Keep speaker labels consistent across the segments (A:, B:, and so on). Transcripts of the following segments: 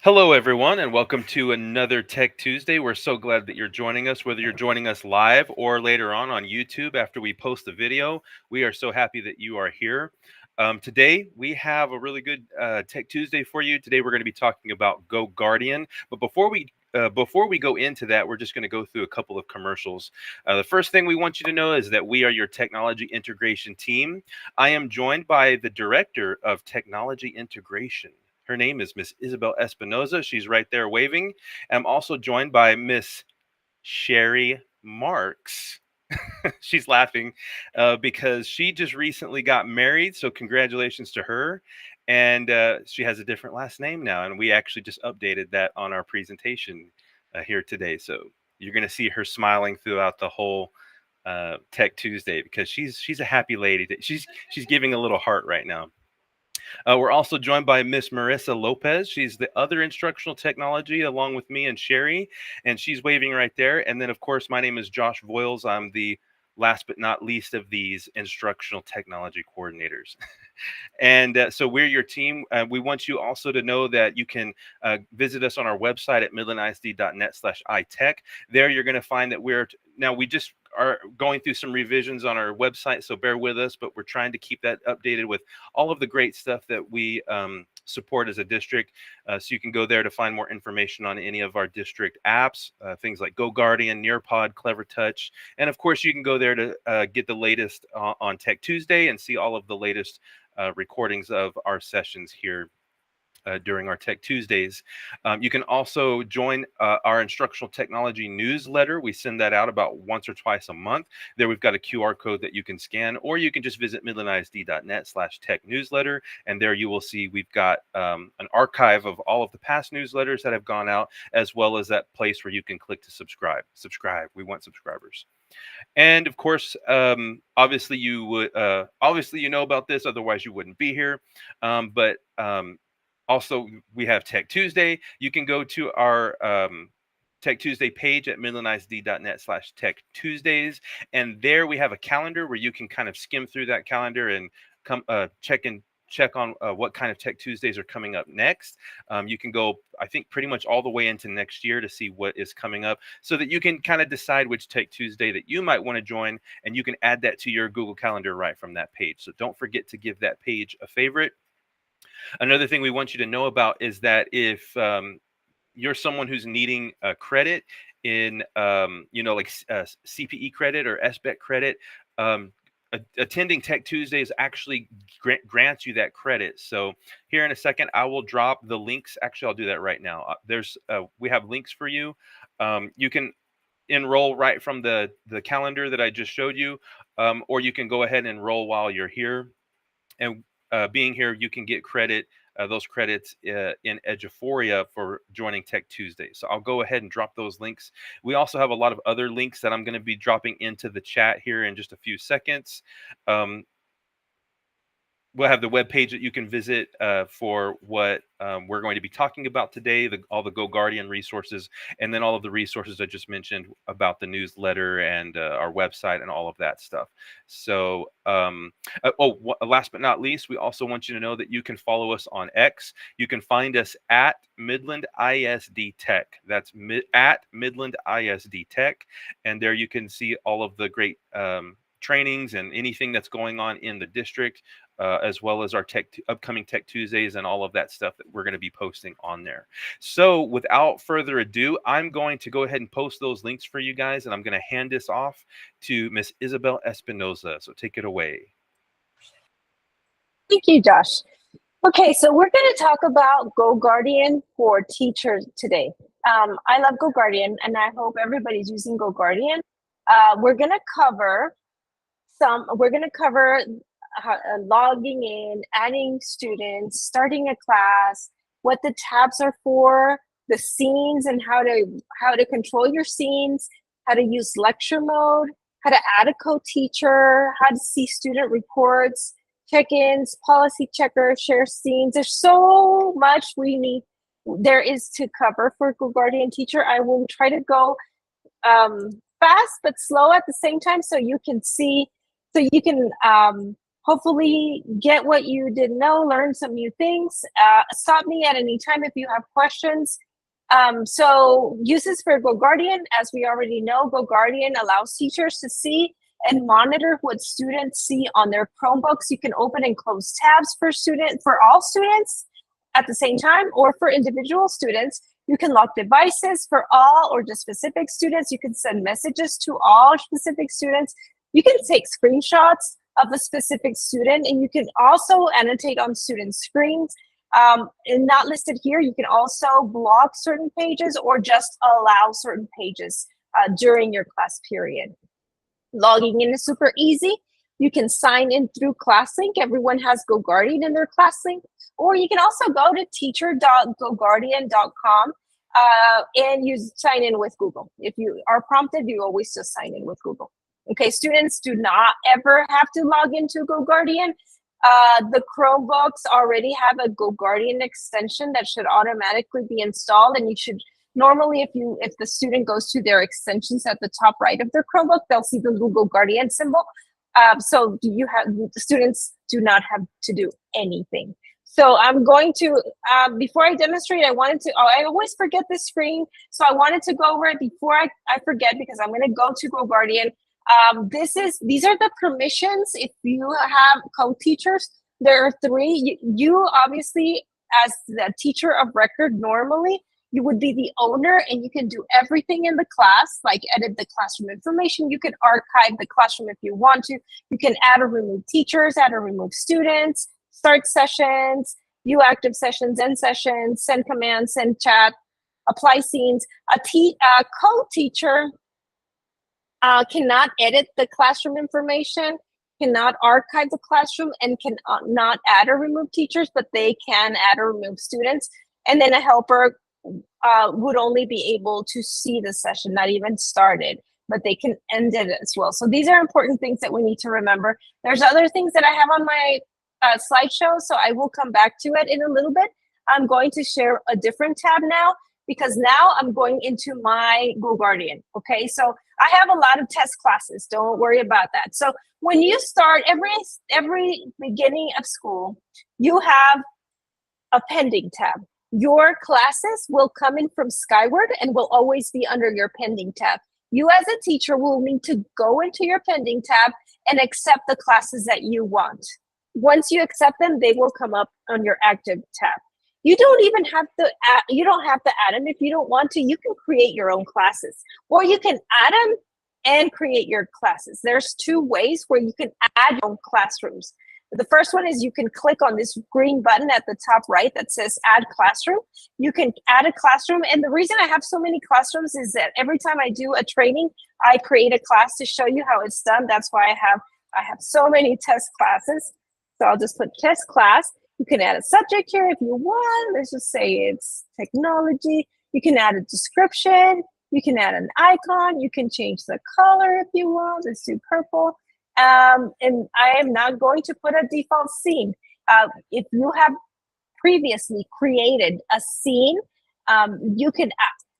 A: Hello, everyone, and welcome to another Tech Tuesday. We're so glad that you're joining us, whether you're joining us live or later on YouTube after we post the video. We are so happy that you are here. Today, we have a really good Tech Tuesday for you. Today, we're going to be talking about GoGuardian. But before we go into that, we're just going to go through a couple of commercials. The first thing we want you to know is that we are your technology integration team. I am joined by the director of technology integration. Her name is Miss Isabel Espinoza. She's right there waving. I'm also joined by Miss Sherry Marks. She's laughing because she just recently got married. So congratulations to her. And she has a different last name now. And we actually just updated that on our presentation here today. So you're going to see her smiling throughout the whole Tech Tuesday because she's a happy lady. She's giving a little heart right now. We're also joined by Miss Marissa Lopez. She's the other instructional technology along with me and Sherry, and she's waving right there. And then, of course, my name is Josh Voiles. I'm the last but not least of these instructional technology coordinators. And so we're your team. We want you also to know that you can visit us on our website at midlandisd.net/itech. There you're going to find that we just are going through some revisions on our website, so bear with us, but we're trying to keep that updated with all of the great stuff that we support as a district. So you can go there to find more information on any of our district apps, things like GoGuardian, Nearpod, Clever Touch. And of course, you can go there to get the latest on Tech Tuesday and see all of the latest recordings of our sessions here during our Tech Tuesdays. You can also join our instructional technology newsletter. We send that out about once or twice a month. There we've got a QR code that you can scan, or you can just visit midlandisd.net/tech newsletter. And there you will see we've got an archive of all of the past newsletters that have gone out, as well as that place where you can click to subscribe. Subscribe. We want subscribers. And of course, obviously you know about this, otherwise you wouldn't be here. But also, we have Tech Tuesday. You can go to our Tech Tuesday page at midlandisd.net/Tech Tuesdays. And there we have a calendar where you can kind of skim through that calendar and come check on what kind of Tech Tuesdays are coming up next. You can go, I think, pretty much all the way into next year to see what is coming up so that you can kind of decide which Tech Tuesday that you might want to join, and you can add that to your Google Calendar right from that page. So don't forget to give that page a favorite. Another thing we want you to know about is that if you're someone who's needing a credit in, like CPE credit or SBEC credit, attending Tech Tuesdays actually grants you that credit. So here in a second, I will drop the links. Actually, I'll do that right now. We have links for you. You can enroll right from the calendar that I just showed you, or you can go ahead and enroll while you're here. And being here, you can get those credits in Eduphoria for joining Tech Tuesday. So I'll go ahead and drop those links. We also have a lot of other links that I'm going to be dropping into the chat here in just a few seconds. We'll have the webpage that you can visit for what we're going to be talking about today, all the GoGuardian resources, and then all of the resources I just mentioned about the newsletter and our website and all of that stuff. So, last but not least, we also want you to know that you can follow us on X. You can find us at Midland ISD Tech. That's at Midland ISD Tech. And there you can see all of the great trainings and anything that's going on in the district, as well as our upcoming Tech Tuesdays and all of that stuff that we're going to be posting on there. So without further ado, I'm going to go ahead and post those links for you guys, and I'm going to hand this off to Miss Isabel Espinoza. So take it away.
B: Thank you, Josh. Okay, so we're going to talk about GoGuardian for teachers today. I love GoGuardian, and I hope everybody's using GoGuardian. We're going to cover logging in, adding students, starting a class, what the tabs are for, the scenes and how to control your scenes, how to use lecture mode, how to add a co-teacher, how to see student reports, check-ins, policy checker, share scenes. There's so much there is to cover for GoGuardian Teacher. I will try to go fast but slow at the same time so you can see, so you can hopefully get what you didn't know, learn some new things. Stop me at any time if you have questions. So uses for GoGuardian, as we already know, GoGuardian allows teachers to see and monitor what students see on their Chromebooks. You can open and close tabs for all students at the same time, or for individual students. You can lock devices for all or just specific students. You can send messages to all specific students. You can take screenshots of a specific student, and you can also annotate on student screens. And not listed here, you can also block certain pages or just allow certain pages during your class period. Logging in is super easy. You can sign in through ClassLink. Everyone has GoGuardian in their ClassLink. Or you can also go to teacher.goguardian.com and you sign in with Google. If you are prompted, you always just sign in with Google. Okay, students do not ever have to log into GoGuardian. The Chromebooks already have a GoGuardian extension that should automatically be installed, and you should normally, if the student goes to their extensions at the top right of their Chromebook, they'll see the Google Guardian symbol. So the students do not have to do anything. So I'm going to, before I demonstrate, I always forget this screen. So I wanted to go over it before I forget, because I'm gonna go to GoGuardian. These are the permissions. If you have co-teachers, there are 3. You obviously, as the teacher of record, normally you would be the owner, and you can do everything in the class, like edit the classroom information. You can archive the classroom if you want to. You can add or remove teachers, add or remove students, start sessions, view active sessions, end sessions, send commands, send chat, apply scenes. A co-teacher cannot edit the classroom information, cannot archive the classroom, and can not add or remove teachers, but they can add or remove students. And then a helper would only be able to see the session, not even started, but they can end it as well. So these are important things that we need to remember. There's other things that I have on my slideshow, so I will come back to it in a little bit. I'm going to share a different tab now, because now I'm going into my GoGuardian. Okay, so I have a lot of test classes. Don't worry about that. So when you start every beginning of school, you have a pending tab. Your classes will come in from Skyward and will always be under your pending tab. You as a teacher will need to go into your pending tab and accept the classes that you want. Once you accept them, they will come up on your active tab. You don't even have to add them if you don't want to. You can create your own classes, or you can add them and create your classes. There's 2 ways where you can add your own classrooms. The first one is you can click on this green button at the top right that says add classroom. You can add a classroom. And the reason I have so many classrooms is that every time I do a training, I create a class to show you how it's done. That's why I have so many test classes. So I'll just put test class. You can add a subject here if you want. Let's just say it's technology. You can add a description. You can add an icon. You can change the color if you want. Let's do purple. And I am not going to put a default scene. If you have previously created a scene, you can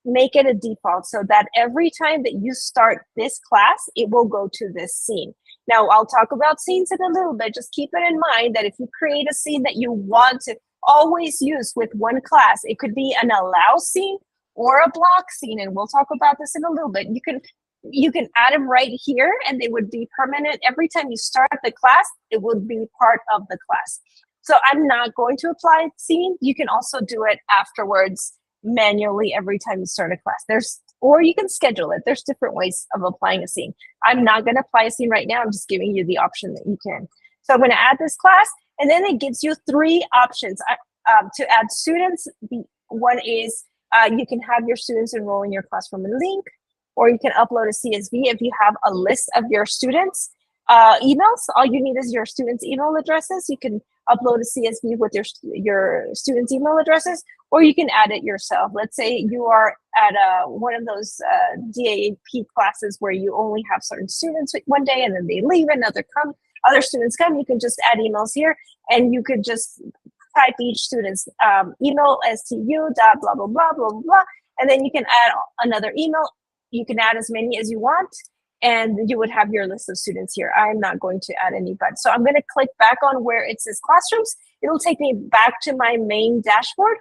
B: make it a default so that every time that you start this class, it will go to this scene. Now, I'll talk about scenes in a little bit. Just keep it in mind that if you create a scene that you want to always use with one class, it could be an allow scene or a block scene, and we'll talk about this in a little bit. You can add them right here, and they would be permanent. Every time you start the class, it would be part of the class. So I'm not going to apply a scene. You can also do it afterwards manually every time you start a class. Or you can schedule it. There's different ways of applying a scene. I'm not going to apply a scene right now. I'm just giving you the option that you can. So I'm going to add this class, and then it gives you 3 options to add students. One is you can have your students enroll in your class from a link, or you can upload a CSV if you have a list of your students' emails. All you need is your students' email addresses. You can upload a CSV with your students' email addresses, or you can add it yourself. Let's say you are at one of those DAP classes where you only have certain students one day and then they leave and other students come. You can just add emails here, and you could just type each student's email stu.blah, blah, blah, blah, blah, and then you can add another email. You can add as many as you want, and you would have your list of students here. I'm not going to add any but. So I'm going to click back on where it says classrooms. It'll take me back to my main dashboard.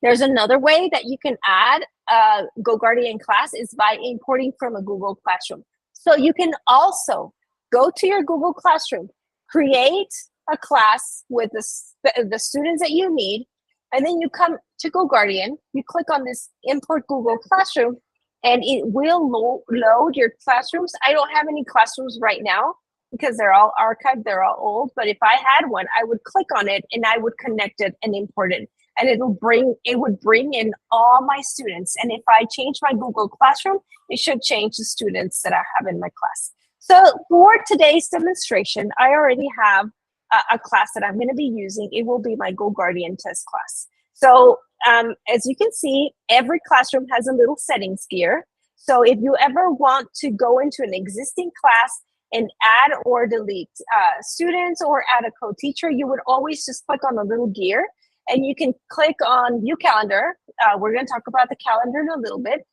B: There's another way that you can add a GoGuardian class is by importing from a Google Classroom. So you can also go to your Google Classroom, create a class with the students that you need, and then you come to GoGuardian, you click on this import Google Classroom, and it will load your classrooms. I don't have any classrooms right now because they're all archived, they're all old, but if I had one, I would click on it and I would connect it and import it. And it would bring in all my students. And if I change my Google Classroom, it should change the students that I have in my class. So for today's demonstration, I already have a class that I'm going to be using. It will be my GoGuardian test class. So as you can see, every classroom has a little settings gear. So if you ever want to go into an existing class and add or delete students or add a co-teacher, you would always just click on the little gear. And you can click on View Calendar. We're going to talk about the calendar in a little bit.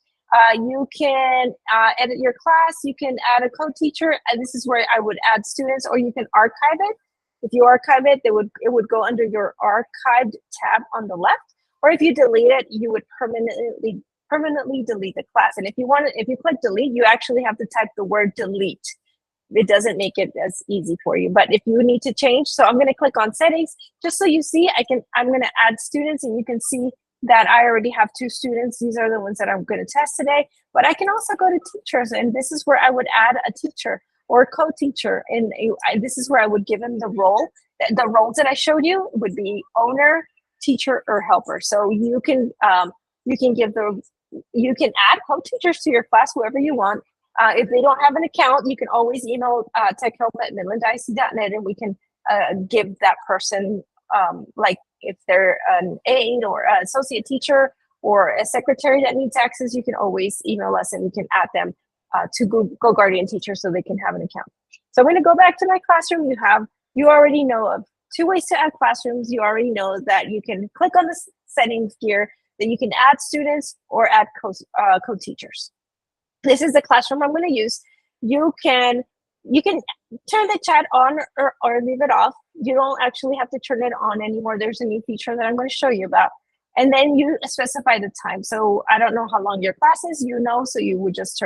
B: You can edit your class. You can add a co-teacher. And this is where I would add students, or you can archive it. If you archive it, it would go under your archived tab on the left. Or if you delete it, you would permanently delete the class. And if you click delete, you actually have to type the word delete. It doesn't make it as easy for you. But if you need to change, so I'm going to click on settings just so you see. I'm going to add students, and you can see that I already have 2 students. These are the ones that I'm going to test today. But I can also go to teachers, and this is where I would add a teacher or a co-teacher, and this is where I would give them the role. The roles that I showed you would be owner, teacher, or helper. So you can add co-teachers to your class, whoever you want. If they don't have an account, you can always email techhelp@midlandic.net, and we can give that person, like if they're an aide or an associate teacher or a secretary that needs access, you can always email us and we can add them to GoGuardian teachers so they can have an account. So I'm going to go back to my classroom. You already know of 2 ways to add classrooms. You already know that you can click on the settings gear, that you can add students or add co-teachers. This is the classroom I'm going to use. You can turn the chat on or leave it off. You don't actually have to turn it on anymore. There's a new feature that I'm going to show you about. And then you specify the time. So I don't know how long your class is, so you would just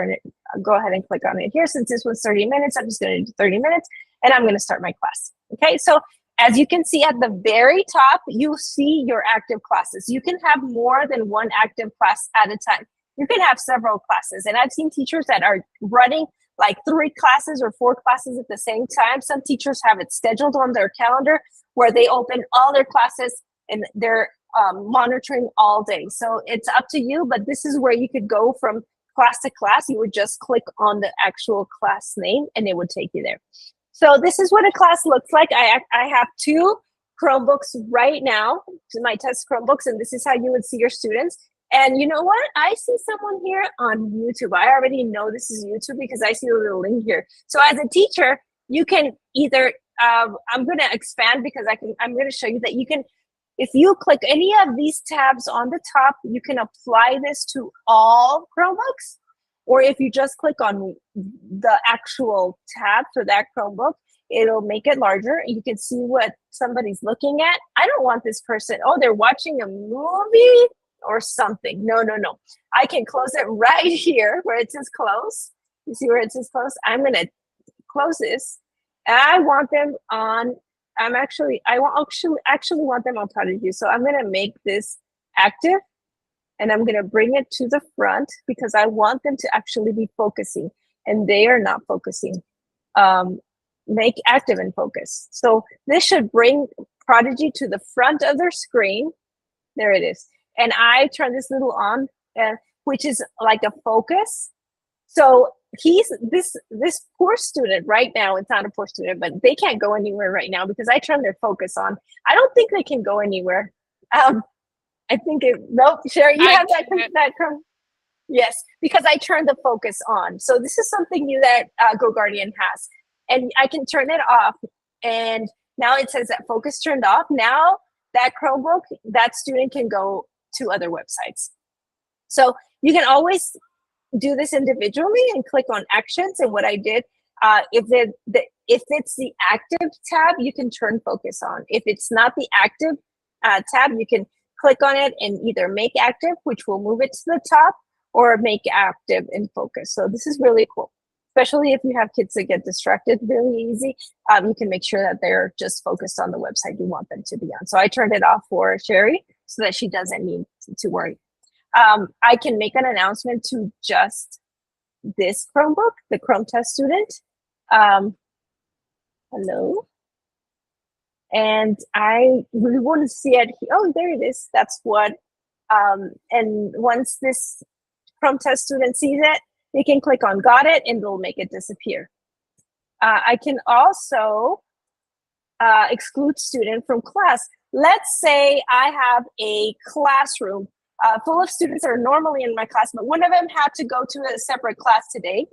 B: go ahead and click on it here. Since this was 30 minutes, I'm just going to do 30 minutes, and I'm going to start my class. Okay, so as you can see at the very top, you see your active classes. You can have more than one active class at a time. You can have several classes. And I've seen teachers that are running like 3 classes or 4 classes at the same time. Some teachers have it scheduled on their calendar where they open all their classes and they're monitoring all day. So it's up to you, but this is where you could go from class to class. You would just click on the actual class name and it would take you there. So this is what a class looks like. I have 2 Chromebooks right now, my test Chromebooks, and this is how you would see your students. And you know what? I see someone here on YouTube. I already know this is YouTube because I see a little link here. So as a teacher, you can either, I'm going to expand because I'm going to show you that you can, if you click any of these tabs on the top, you can apply this to all Chromebooks. Or if you just click on the actual tab for that Chromebook, it'll make it larger. You can see what somebody's looking at. I don't want this person, they're watching a movie or something. No. I can close it right here where it says close. You see where it says close? I'm going to close this. And I want them on, I actually want them on Prodigy. So I'm going to make this active and I'm going to bring it to the front because I want them to actually be focusing and they are not focusing. Make active and focus. So this should bring Prodigy to the front of their screen. There it is. And I turn this little on, which is like a focus. So this poor student right now, it's not a poor student, but they can't go anywhere right now because I turned their focus on. I don't think they can go anywhere. I think nope, Sherry, you have that. Yes, because I turned the focus on. So this is something new that GoGuardian has. And I can turn it off. And now it says that focus turned off. Now that Chromebook, that student can go to other websites. So you can always do this individually and click on actions. And what I did, if it's the active tab, you can turn focus on. If it's not the active tab, you can click on it and either make active, which will move it to the top, or make active in focus. So this is really cool, especially if you have kids that get distracted really easy. You can make sure that they're just focused on the website you want them to be on. So I turned it off for Sherry so that she doesn't need to worry. I can make an announcement to just this Chromebook, the Chrome test student. Hello. And we want to see it. Oh, there it is. That's what. And once this Chrome test student sees it, they can click on got it and it'll make it disappear. I can also exclude student from class. Let's say I have a classroom full of students that are normally in my class, but one of them had to go to a separate class today,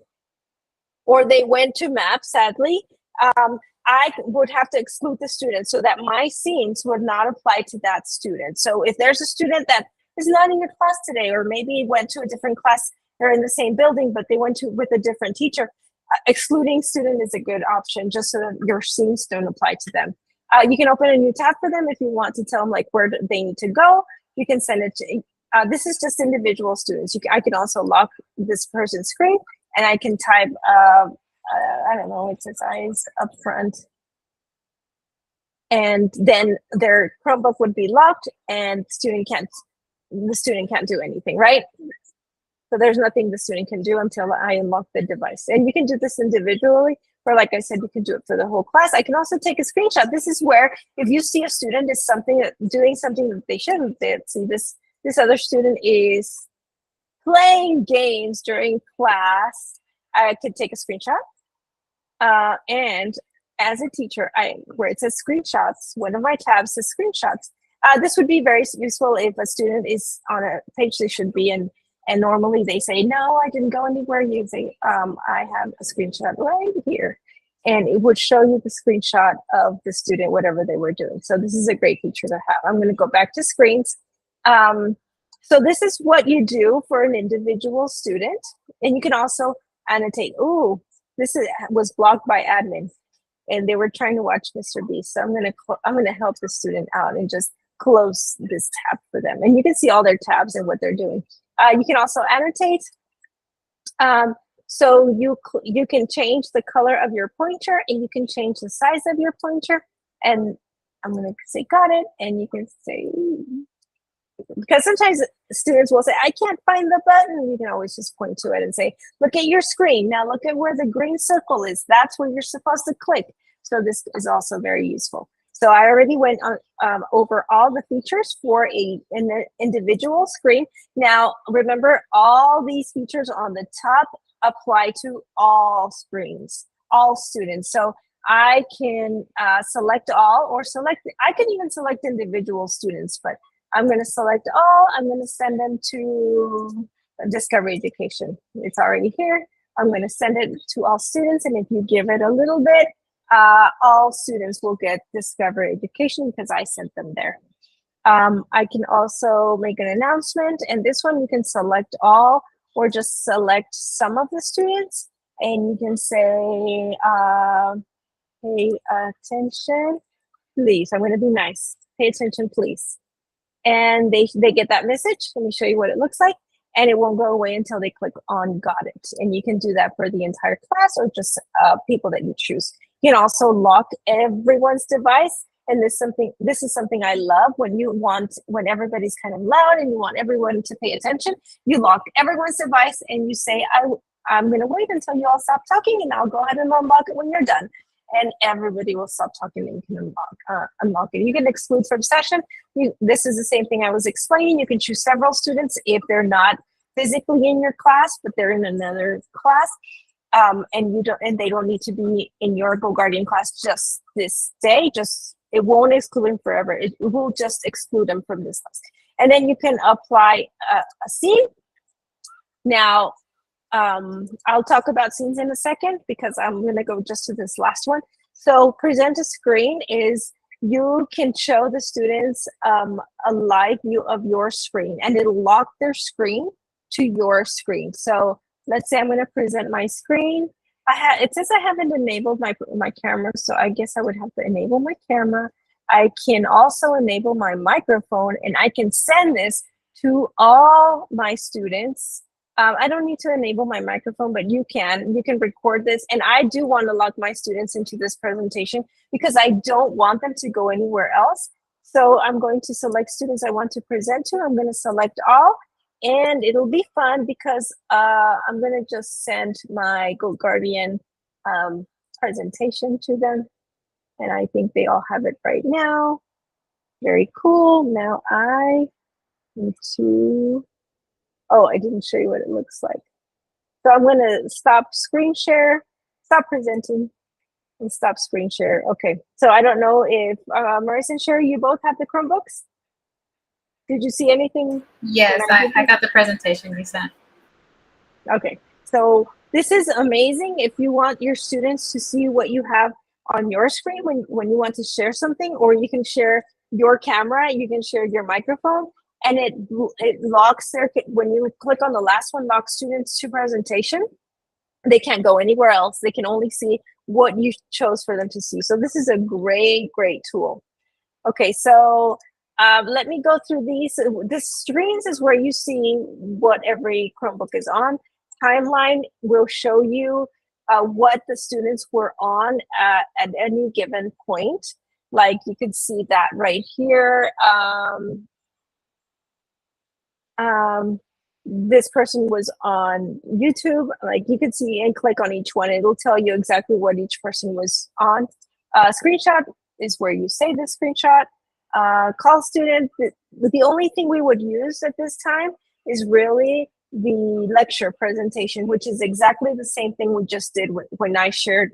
B: or they went to math, sadly. I would have to exclude the student so that my scenes would not apply to that student. So if there's a student that is not in your class today, or maybe went to a different class, they're in the same building, but they went to with a different teacher, excluding student is a good option just so that your scenes don't apply to them. You can open a new tab for them if you want to tell them like where they need to go. You can send it to, this is just individual students. I can also lock this person's screen and I can type, I don't know, it says eyes up front. And then their Chromebook would be locked and the student can't do anything, right? So there's nothing the student can do until I unlock the device. And you can do this individually, or like I said, you can do it for the whole class. I can also take a screenshot. This is where if you see a student is doing something that they shouldn't, see this other student is playing games during class, I could take a screenshot. And as a teacher, where it says screenshots, one of my tabs says screenshots. This would be very useful if a student is on a page they should be in, and normally they say, no, I didn't go anywhere. You say, I have a screenshot right here. And it would show you the screenshot of the student, whatever they were doing. So this is a great feature to have. I'm going to go back to screens. So this is what you do for an individual student. And you can also annotate, ooh, was blocked by admin and they were trying to watch Mr. Beast. So I'm gonna help the student out and just close this tab for them. And you can see all their tabs and what they're doing. You can also annotate. So you can change the color of your pointer and you can change the size of your pointer. And I'm gonna say got it, and you can say, because sometimes students will say, I can't find the button. You can always just point to it and say, look at your screen. Now look at where the green circle is. That's where you're supposed to click. So this is also very useful. So I already went on, over all the features for an individual screen. Now, remember, all these features on the top apply to all screens, all students. So I can select all, or I can even select individual students, but I'm going to select all. I'm going to send them to Discovery Education. It's already here. I'm going to send it to all students. And if you give it a little bit, all students will get Discovery Education because I sent them there. I can also make an announcement. And this one, you can select all or just select some of the students. And you can say, pay attention, please. I'm going to be nice. Pay attention, please. And they get that message. Let me show you what it looks like. And it won't go away until they click on got it. And you can do that for the entire class or just people that you choose. You can also lock everyone's device. And this is something I love when everybody's kind of loud and you want everyone to pay attention. You lock everyone's device and you say, I'm going to wait until you all stop talking and I'll go ahead and unlock it when you're done. And everybody will stop talking and you can unlock it. You can exclude from session. This is the same thing I was explaining. You can choose several students if they're not physically in your class, but they're in another class. And they don't need to be in your GoGuardian class just this day. It won't exclude them forever. It will just exclude them from this class. And then you can apply a scene. Now, I'll talk about scenes in a second because I'm going to go just to this last one. So present a screen is you can show the students a live view of your screen and it'll lock their screen to your screen. So let's say I'm going to present my screen. It says I haven't enabled my camera, so I guess I would have to enable my camera. I can also enable my microphone, and I can send this to all my students. I don't need to enable my microphone, but you can. You can record this, and I do want to log my students into this presentation because I don't want them to go anywhere else. So I'm going to select students I want to present to. I'm going to select all, and it'll be fun because I'm going to just send my GoGuardian presentation to them. And I think they all have it right now. Very cool. Now I need to, oh, I didn't show you what it looks like. So I'm going to stop screen share, stop presenting, and stop screen share. Okay, so I don't know if Marissa and Sherry, you both have the Chromebooks? Did you see anything?
C: Yes, I got the presentation you sent.
B: Okay, so this is amazing if you want your students to see what you have on your screen when you want to share something, or you can share your camera, you can share your microphone, and it locks their, when you click on the last one, lock students to presentation. They can't go anywhere else. They can only see what you chose for them to see. So this is a great, great tool. Okay, so let me go through these. This screens is where you see what every Chromebook is on. Timeline will show you what the students were on at any given point. Like you could see that right here. This person was on YouTube. Like you could see and click on each one. It'll tell you exactly what each person was on. Screenshot is where you save the screenshot. Call student. The only thing we would use at this time is really the lecture presentation, which is exactly the same thing we just did when I shared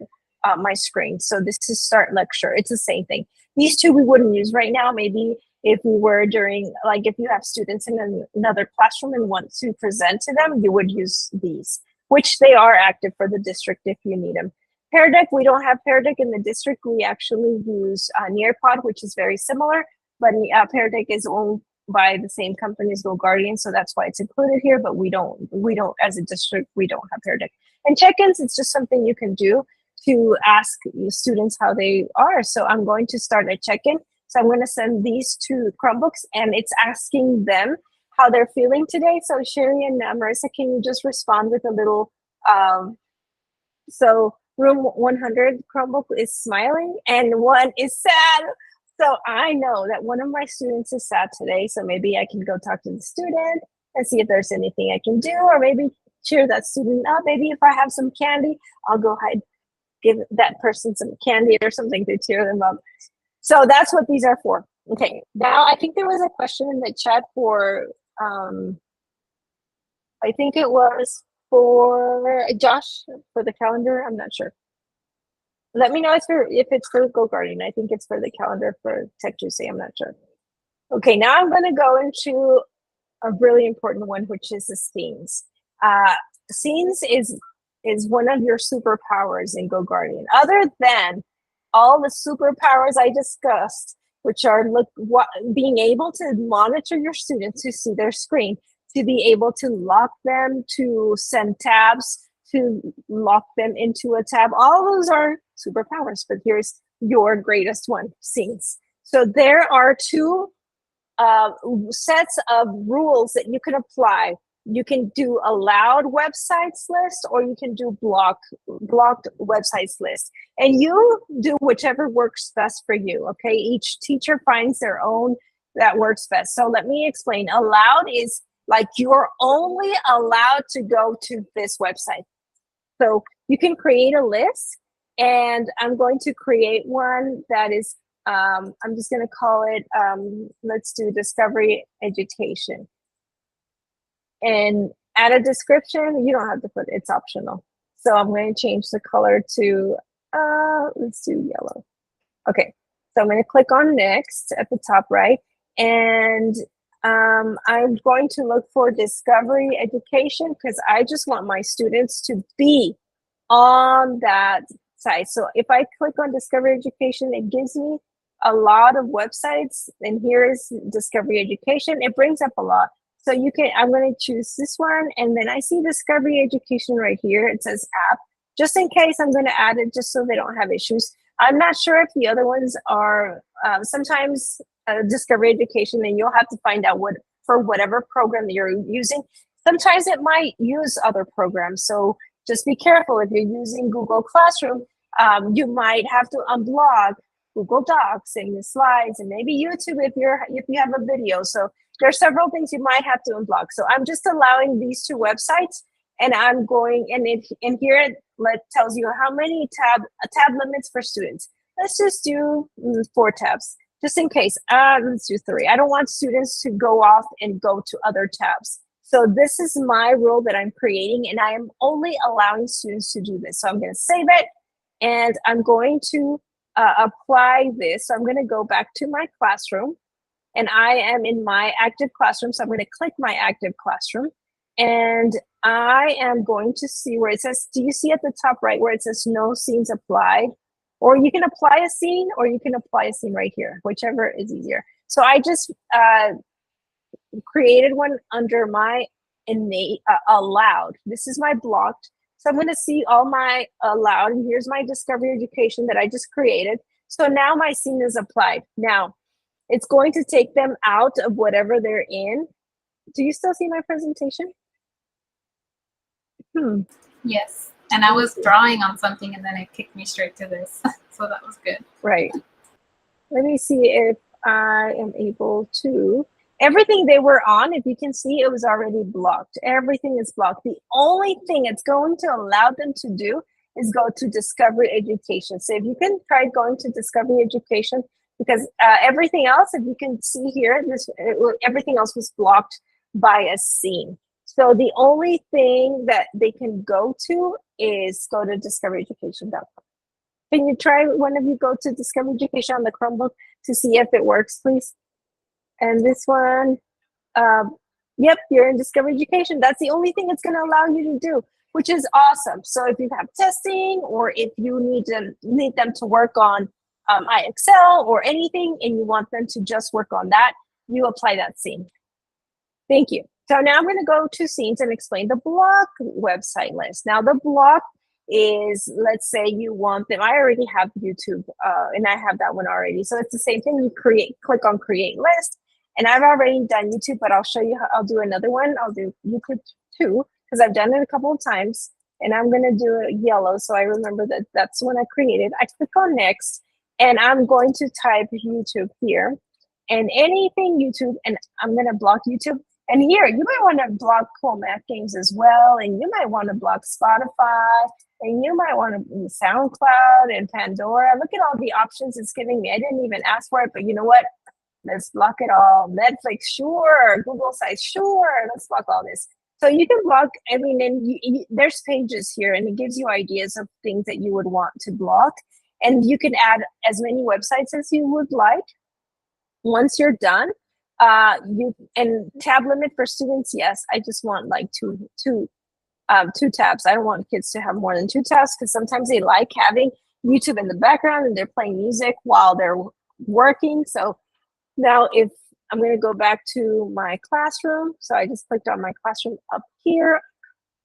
B: my screen. So this is start lecture. It's the same thing. These two we wouldn't use right now. Maybe if we were during, like if you have students in another classroom and want to present to them, you would use these, which they are active for the district if you need them. Pear Deck, we don't have Pear Deck in the district. We actually use Nearpod, which is very similar, but Pear Deck is owned by the same company as GoGuardian, so that's why it's included here, but we don't, as a district, we don't have Pear Deck. And check-ins, it's just something you can do to ask students how they are. So I'm going to start a check-in. So I'm going to send these to Chromebooks, and it's asking them how they're feeling today. So Sherry and Marissa, can you just respond with a little, so room 100 Chromebook is smiling and one is sad. So I know that one of my students is sad today. So maybe I can go talk to the student and see if there's anything I can do, or maybe cheer that student up. Maybe if I have some candy, I'll go ahead, give that person some candy or something to cheer them up. So that's what these are for. Okay, now I think there was a question in the chat for, I think it was for Josh for the calendar. I'm not sure. Let me know if it's for GoGuardian. I think it's for the calendar for Tech Tuesday. I'm not sure. Okay, now I'm going to go into a really important one, which is the scenes. Scenes is one of your superpowers in GoGuardian. Other than all the superpowers I discussed, which are being able to monitor your students to see their screen, to be able to lock them, to send tabs, to lock them into a tab. All those are superpowers, but here's your greatest one, scenes. So there are two sets of rules that you can apply. You can do allowed websites list, or you can do blocked websites list. And you do whichever works best for you, okay? Each teacher finds their own that works best. So let me explain. Allowed is like you're only allowed to go to this website. So you can create a list, and I'm going to create one that is, I'm just going to call it, let's do Discovery Education. And add a description. You don't have to put it, it's optional. So I'm going to change the color to, let's do yellow. Okay, so I'm going to click on next at the top right. And I'm going to look for Discovery Education because I just want my students to be on that site. So if I click on Discovery Education, it gives me a lot of websites. And here is Discovery Education. It brings up a lot. So you can, I'm going to choose this one. And then I see Discovery Education right here. It says app. Just in case, I'm going to add it just so they don't have issues. I'm not sure if the other ones are, sometimes Discovery Education, and you'll have to find out what, for whatever program that you're using. Sometimes it might use other programs. So just be careful. If you're using Google Classroom, you might have to unblock Google Docs and the slides, and maybe YouTube if you have a video. So there are several things you might have to unblock. So I'm just allowing these two websites, and I'm going, and here it tells you how many tab limits for students. Let's just do 4 tabs, just in case. Let's do 3. I don't want students to go off and go to other tabs. So this is my rule that I'm creating, and I am only allowing students to do this. So I'm going to save it, and I'm going to apply this. So I'm going to go back to my classroom, and I am in my active classroom. So I'm going to click my active classroom, and I am going to see where it says, do you see at the top right where it says no scenes applied? Or you can apply a scene, or you can apply a scene right here, whichever is easier. So I just created one under my innate allowed. This is my blocked. So I'm going to see all my allowed, and here's my Discovery Education that I just created. So now my scene is applied. Now it's going to take them out of whatever they're in. Do you still see my presentation?
C: Yes. And I was drawing on something, and then it kicked me straight to this. So that was good.
B: Right. Let me see if I am able to. Everything they were on, if you can see, it was already blocked. Everything is blocked. The only thing it's going to allow them to do is go to Discovery Education. So if you can try going to Discovery Education, because everything else, if you can see here, everything else was blocked by a scene. So the only thing that they can go to is go to discoveryeducation.com. Can you try, one of you go to Discovery Education on the Chromebook to see if it works, please? And this one, yep, you're in Discovery Education. That's the only thing it's going to allow you to do, which is awesome. So if you have testing, or if you need them to work on IXL or anything, and you want them to just work on that, you apply that scene. Thank you. So now I'm going to go to scenes and explain the block website list. Now the block is, let's say you want them, I already have YouTube, and I have that one already. So it's the same thing. You click on create list, and I've already done YouTube, but I'll show you how. I'll do another one. I'll do YouTube too, because I've done it a couple of times, and I'm going to do it yellow. So I remember that that's when I created. I click on next, and I'm going to type YouTube here, and anything YouTube, and I'm going to block YouTube. And here, you might want to block Cool Math Games as well, and you might want to block Spotify, and you might want to SoundCloud and Pandora. Look at all the options it's giving me. I didn't even ask for it, but you know what? Let's block it all. Netflix, sure. Google Sites, sure. Let's block all this. So you can block, I mean, and there's pages here, and it gives you ideas of things that you would want to block. And you can add as many websites as you would like. Once you're done, and tab limit for students, yes, I just want like two tabs. I don't want kids to have more than 2 tabs, because sometimes they like having YouTube in the background and they're playing music while they're working. So now if I'm going to go back to my classroom, so I just clicked on my classroom up here,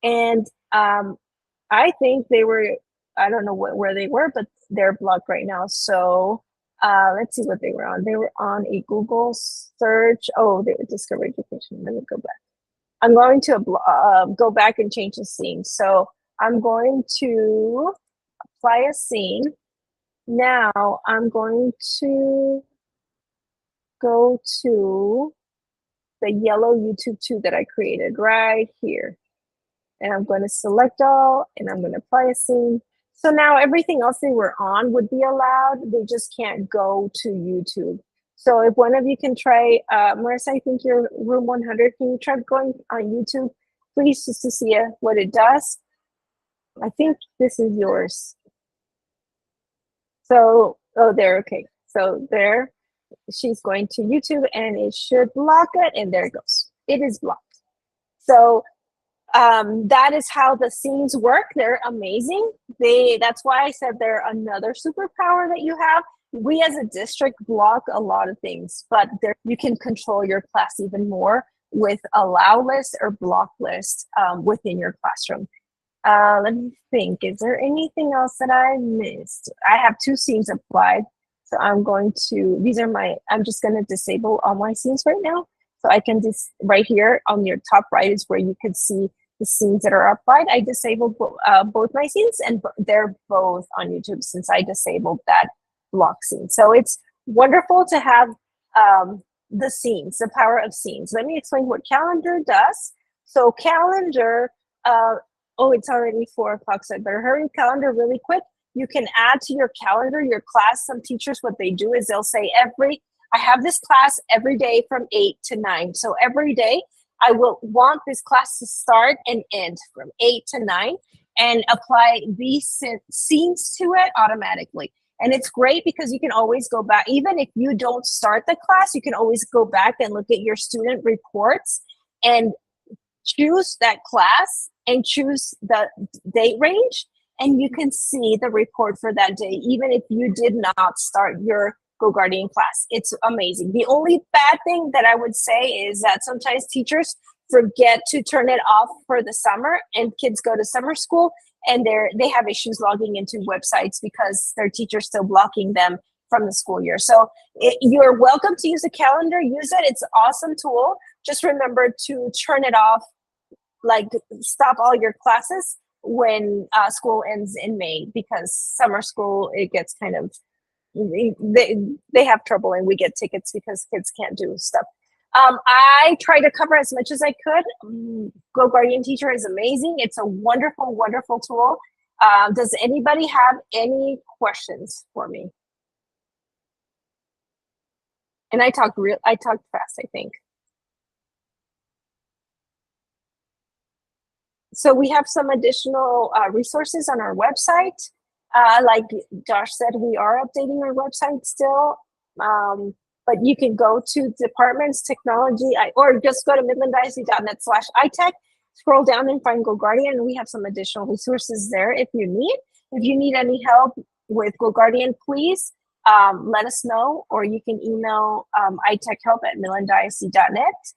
B: and I think they were, I don't know where they were, but they're blocked right now. So let's see what they were on. They were on a Google search. Oh, they were Discovery Education. Let me go back. I'm going to go back and change the scene. So I'm going to apply a scene. Now I'm going to go to the yellow YouTube 2 that I created right here. And I'm going to select all, and I'm going to apply a scene. So now everything else they were on would be allowed. They just can't go to YouTube. So if one of you can try, Marissa, I think you're room 100. Can you try going on YouTube, please, just to see what it does? I think this is yours. So, oh, there, okay. So there, she's going to YouTube, and it should block it, and there it goes. It is blocked. So that is how the scenes work. They're amazing. That's why I said they're another superpower that you have. We as a district block a lot of things, but you can control your class even more with allow list or block list within your classroom. Let me think, is there anything else that I missed? I have 2 scenes applied. So I'm going to, I'm just going to disable all my scenes right now. So I can just, right here on your top right is where you can see the scenes that are applied. I disabled both my scenes, and they're both on YouTube since I disabled that block scene. So it's wonderful to have the scenes, the power of scenes. Let me explain what calendar does. So calendar, oh, it's already 4 o'clock, so I better hurry. Calendar really quick. You can add to your calendar, your class. Some teachers, what they do is they'll say I have this class every day from 8 to 9. So every day I will want this class to start and end from 8 to 9 and apply these scenes to it automatically. And it's great because you can always go back. Even if you don't start the class, you can always go back and look at your student reports and choose that class and choose the date range, and you can see the report for that day, even if you did not start your GoGuardian class. It's amazing. The only bad thing that I would say is that sometimes teachers forget to turn it off for the summer, and kids go to summer school and they have issues logging into websites because their teacher's still blocking them from the school year. So you're welcome to use a calendar, use it. It's an awesome tool. Just remember to turn it off, like stop all your classes when school ends in May, because summer school, it gets kind of, they have trouble and we get tickets because kids can't do stuff. I try to cover as much as I could. GoGuardian Teacher is amazing. It's a wonderful, wonderful tool. Does anybody have any questions for me? And I talked fast, I think. So we have some additional resources on our website. Like Josh said, we are updating our website still. But you can go to departments, technology, or just go to midlandic.net/itech, scroll down and find GoGuardian, and we have some additional resources there if you need. If you need any help with GoGuardian, please let us know, or you can email itechhelp@midlandic.net.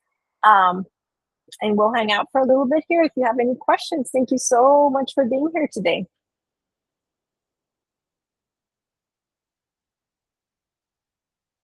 B: And we'll hang out for a little bit here if you have any questions. Thank you so much for being here today.